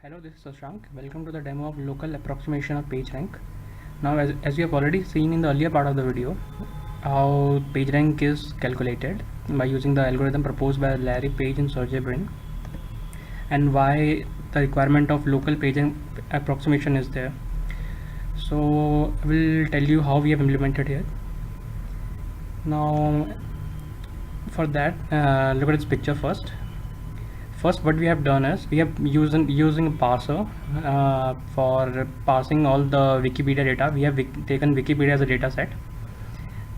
Hello, this is Shashank. Welcome to the demo of local approximation of PageRank. Now, as you have already seen in the earlier part of the video, how PageRank is calculated by using the algorithm proposed by Larry Page and Sergey Brin, and why the requirement of local PageRank approximation is there. So, I will tell you how we have implemented here. Now, for that, look at this picture first. First, what we have done is we have using a parser for parsing all the Wikipedia data. We have taken Wikipedia as a data set.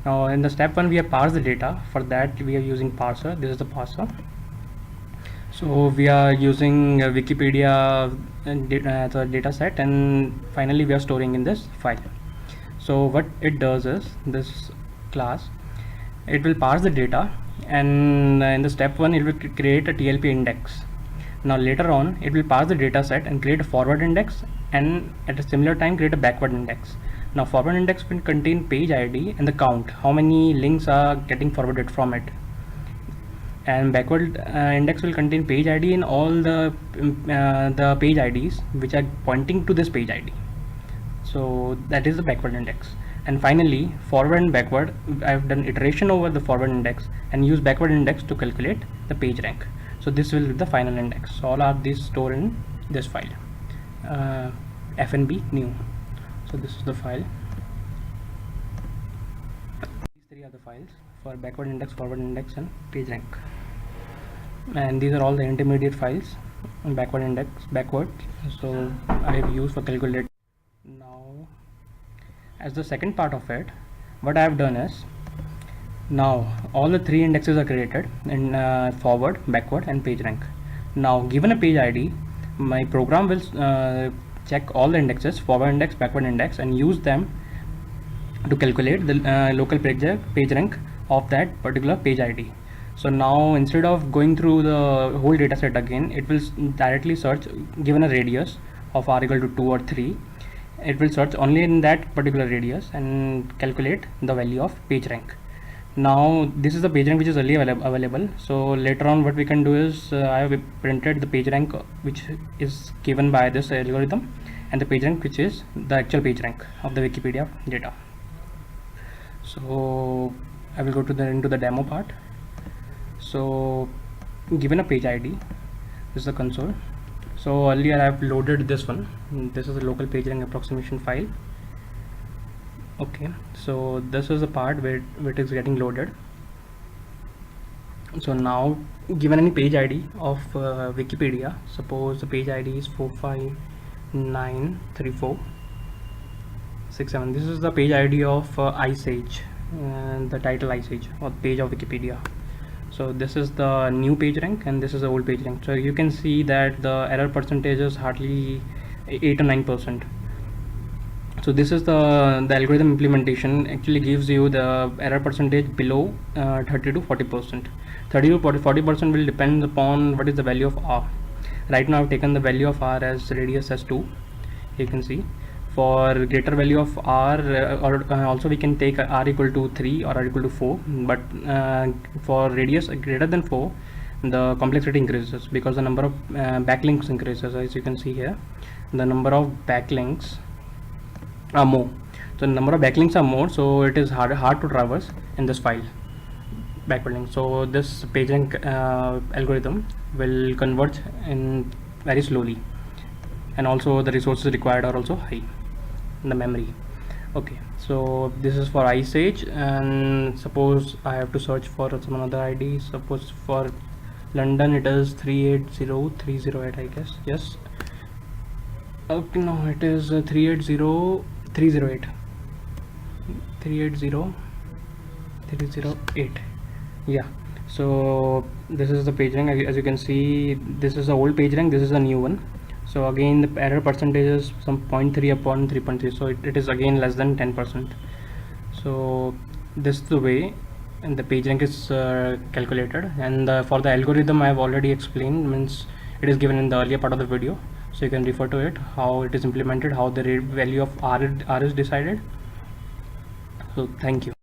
Now in the step 1 we have parsed the data. For that we are using parser. This is the parser. So we are using Wikipedia as a data set, and finally we are storing in this file. So what it does is, this class, it will parse the data, and in the step 1 it will create a TLP index. Now later on it will parse the data set and create a forward index, and at a similar time create a backward index. Now forward index will contain page ID and the count, how many links are getting forwarded from it, and backward index will contain page ID and all the page IDs which are pointing to this page ID. So that is the backward index. And finally, forward and backward, I have done iteration over the forward index and use backward index to calculate the page rank. So this will be the final index. So all of these stored in this file, FNB new. So this is the file. These three are the files for backward index, forward index, and page rank. And these are all the intermediate files, backward index, backward. So I have used for calculate. Now, as the second part of it, what I have done is, now all the three indexes are created in forward, backward, and page rank. Now given a page ID, my program will check all the indexes, forward index, backward index, and use them to calculate the local page rank of that particular page ID. So now instead of going through the whole data set again, it will directly search, given a radius of r equal to 2 or 3, it will search only in that particular radius and calculate the value of page rank. Now this is the page rank which is only available. So later on what we can do is, I have printed the page rank which is given by this algorithm, and the page rank which is the actual page rank of the Wikipedia data. So I will go to into the demo part. So given a page ID, this is the console. So earlier I have loaded this one. This is a local page rank approximation file. Okay, so this is the part where it is getting loaded. So now given any page ID of Wikipedia, suppose the page ID is 4593467. This is the page ID of Ice Age, and the title Ice Age, or page of Wikipedia. So this is the new page rank and this is the old page rank. So you can see that the error percentage is hardly 8 or 9%. So this is the algorithm implementation actually gives you the error percentage below 30 to 40%. 30 to 40% will depend upon what is the value of r. Right now I've taken the value of r as radius as 2. You can see for greater value of r, also we can take r equal to 3 or r equal to 4, but for radius greater than 4 the complexity increases because the number of backlinks increases. As you can see here, the number of backlinks are more. So the number of backlinks are more, so it is hard to traverse in this file, backward link. So this PageRank algorithm will converge in very slowly, and also the resources required are also high in the memory. Okay, so this is for Ice Age, and suppose I have to search for some other ID. Suppose for London it is 380308, I guess. Yes. Okay, no, it is 380308. 380308. Yeah. So this is the page rank. As you can see, this is the old page rank, this is the new one. So again the error percentage is some 0.3 upon 3.3, so it is again less than 10%. So this is the way and the page rank is calculated, and for the algorithm I have already explained, means it is given in the earlier part of the video, so you can refer to it, how it is implemented, how the value of r is decided. So thank you.